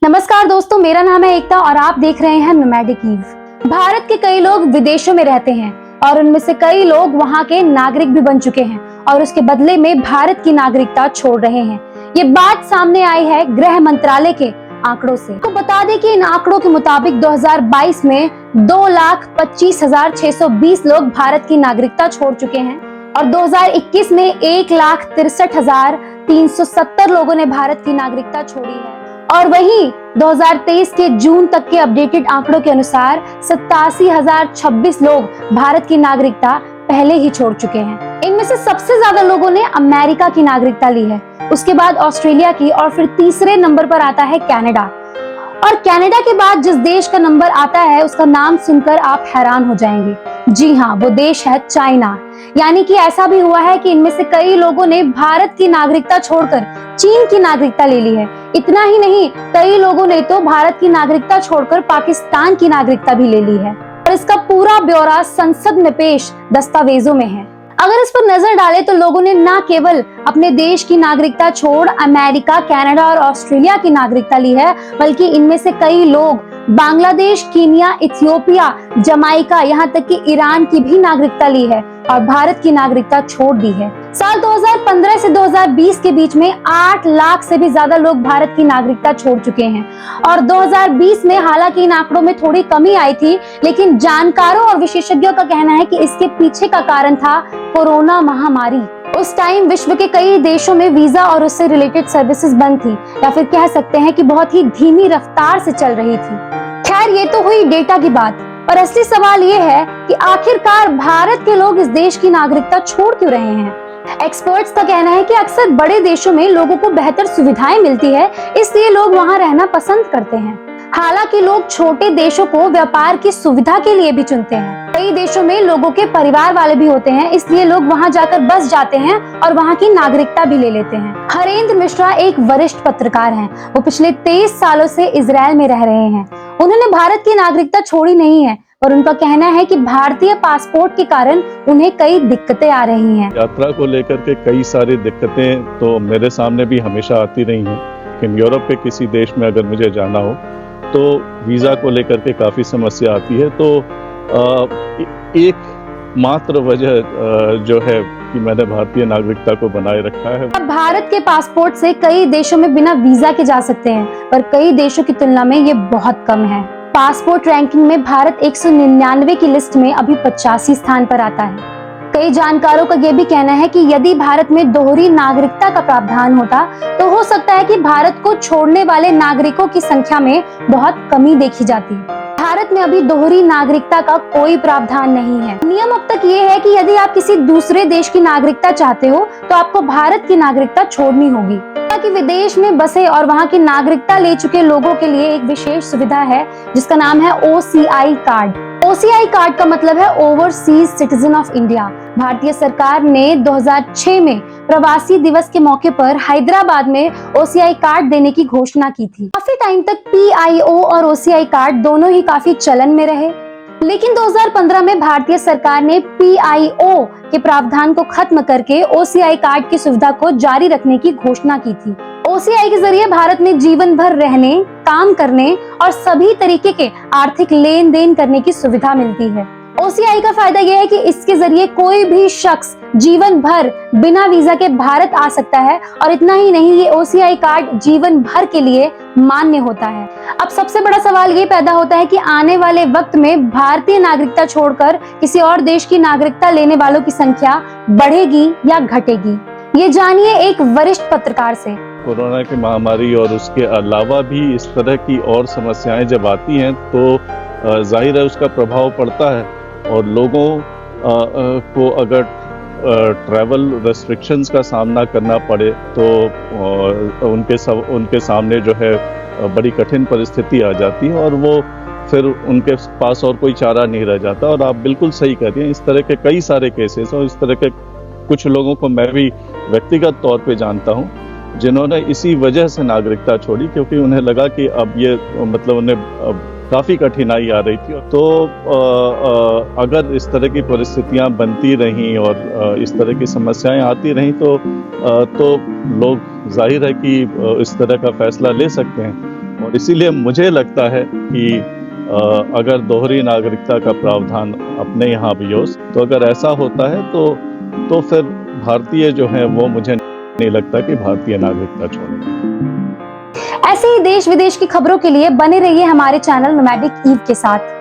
नमस्कार दोस्तों, मेरा नाम है एकता और आप देख रहे हैं नोमैडिक ईव। भारत के कई लोग विदेशों में रहते हैं और उनमें से कई लोग वहां के नागरिक भी बन चुके हैं और उसके बदले में भारत की नागरिकता छोड़ रहे हैं। ये बात सामने आई है गृह मंत्रालय के आंकड़ों से। तो बता दें कि इन आंकड़ों के मुताबिक 2022 में 2,25,620 लोग भारत की नागरिकता छोड़ चुके हैं और 2021 में 1,63,370 लोगों ने भारत की नागरिकता छोड़ी है। और वहीं 2023 के जून तक के अपडेटेड आंकड़ों के अनुसार 87,026 लोग भारत की नागरिकता पहले ही छोड़ चुके हैं। इनमें से सबसे ज्यादा लोगों ने अमेरिका की नागरिकता ली है, उसके बाद ऑस्ट्रेलिया की और फिर तीसरे नंबर पर आता है कनाडा। और कनाडा के बाद जिस देश का नंबर आता है उसका नाम सुनकर आप हैरान हो जाएंगे। जी हाँ, वो देश है चाइना। यानी कि ऐसा भी हुआ है कि इनमें से कई लोगों ने भारत की नागरिकता छोड़कर चीन की नागरिकता ले ली है। इतना ही नहीं, कई लोगों ने तो भारत की नागरिकता छोड़कर पाकिस्तान की नागरिकता भी ले ली है और इसका पूरा ब्यौरा संसद में पेश दस्तावेजों में है। अगर इस पर नजर डालें तो लोगों ने न केवल अपने देश की नागरिकता छोड़ अमेरिका, कनाडा और ऑस्ट्रेलिया की नागरिकता ली है, बल्कि इनमें से कई लोग बांग्लादेश, कीनिया, इथियोपिया, जमाइका, यहाँ तक कि ईरान की भी नागरिकता ली है और भारत की नागरिकता छोड़ दी है। साल 2015 से 2020 के बीच में 8 लाख से भी ज्यादा लोग भारत की नागरिकता छोड़ चुके हैं और 2020 में हालांकि इन आंकड़ों में थोड़ी कमी आई थी, लेकिन जानकारों और विशेषज्ञों का कहना है कि इसके पीछे का कारण था कोरोना महामारी। उस टाइम विश्व के कई देशों में वीजा और उससे रिलेटेड सर्विसेज बंद थी, या फिर कह सकते हैं कि बहुत ही धीमी रफ्तार से चल रही थी। खैर, ये तो हुई डेटा की बात, पर असली सवाल ये है कि आखिरकार भारत के लोग इस देश की नागरिकता छोड़ क्यों रहे हैं। एक्सपर्ट्स का कहना है कि अक्सर बड़े देशों में लोगों को बेहतर सुविधाएं मिलती है, इसलिए लोग वहां रहना पसंद करते हैं। हालांकि लोग छोटे देशों को व्यापार की सुविधा के लिए भी चुनते हैं। कई देशों में लोगों के परिवार वाले भी होते हैं, इसलिए लोग वहां जाकर बस जाते हैं और वहां की नागरिकता भी ले लेते हैं। हरेंद्र मिश्रा एक वरिष्ठ पत्रकार हैं। वो पिछले 23 सालों से इजरायल में रह रहे हैं। उन्होंने भारत की नागरिकता छोड़ी नहीं है, पर उनका कहना है कि भारतीय पासपोर्ट के कारण उन्हें कई दिक्कतें आ रही हैं। यात्रा को लेकर के कई सारी दिक्कतें तो मेरे सामने भी हमेशा आती रही हैं, लेकिन यूरोप के किसी देश में अगर मुझे जाना हो तो वीज़ा को लेकर के काफ़ी समस्या आती है। तो एक मात्र वजह जो है कि मैंने भारतीय नागरिकता को बनाए रखा है। अब भारत के पासपोर्ट से कई देशों में बिना वीजा के जा सकते हैं, पर कई देशों की तुलना में ये बहुत कम है। पासपोर्ट रैंकिंग में भारत 199 की लिस्ट में अभी 85 स्थान पर आता है। कई जानकारों का यह भी कहना है कि यदि भारत में दोहरी नागरिकता का प्रावधान होता तो हो सकता है कि भारत को छोड़ने वाले नागरिकों की संख्या में बहुत कमी देखी जाती। भारत में अभी दोहरी नागरिकता का कोई प्रावधान नहीं है। नियम अब तक ये है कि यदि आप किसी दूसरे देश की नागरिकता चाहते हो तो आपको भारत की नागरिकता छोड़नी होगी। ताकि विदेश में बसे और वहां की नागरिकता ले चुके लोगों के लिए एक विशेष सुविधा है जिसका नाम है OCI कार्ड। OCI कार्ड का मतलब है ओवरसीज सिटीजन ऑफ इंडिया। भारतीय सरकार ने 2006 में प्रवासी दिवस के मौके पर हैदराबाद में OCI कार्ड देने की घोषणा की थी। काफी टाइम तक PIO और OCI कार्ड दोनों ही काफी चलन में रहे, लेकिन 2015 में भारतीय सरकार ने PIO के प्रावधान को खत्म करके OCI कार्ड की सुविधा को जारी रखने की घोषणा की थी। OCI के जरिए भारत में जीवन भर रहने, काम करने और सभी तरीके के आर्थिक लेन देन करने की सुविधा मिलती है। OCI का फायदा यह है कि इसके जरिए कोई भी शख्स जीवन भर बिना वीजा के भारत आ सकता है और इतना ही नहीं, ये OCI कार्ड जीवन भर के लिए मान्य होता है। अब सबसे बड़ा सवाल ये पैदा होता है कि आने वाले वक्त में भारतीय नागरिकता छोड़कर किसी और देश की नागरिकता लेने वालों की संख्या बढ़ेगी या घटेगी। ये जानिए एक वरिष्ठ पत्रकार से। कोरोना की महामारी और उसके अलावा भी इस तरह की और समस्याएं जब आती हैं तो जाहिर है उसका प्रभाव पड़ता है और लोगों को अगर ट्रैवल रेस्ट्रिक्शंस का सामना करना पड़े तो उनके सामने जो है बड़ी कठिन परिस्थिति आ जाती है और वो फिर उनके पास और कोई चारा नहीं रह जाता। और आप बिल्कुल सही कह रही हैं, इस तरह के कई सारे केसेस और इस तरह के कुछ लोगों को मैं भी व्यक्तिगत तौर पे जानता हूँ जिन्होंने इसी वजह से नागरिकता छोड़ी, क्योंकि उन्हें लगा कि अब ये मतलब उन्हें काफ़ी कठिनाई आ रही थी। तो अगर इस तरह की परिस्थितियां बनती रहीं और इस तरह की समस्याएं आती रहीं तो लोग जाहिर है कि इस तरह का फैसला ले सकते हैं। और इसीलिए मुझे लगता है कि अगर दोहरी नागरिकता का प्रावधान अपने यहाँ भी हो, तो अगर ऐसा होता है तो फिर भारतीय जो है वो मुझे नहीं लगता कि भारतीय नागरिकता छोड़ेंगे। ऐसे ही देश विदेश की खबरों के लिए बने रहिए हमारे चैनल नोमैडिक ईव के साथ।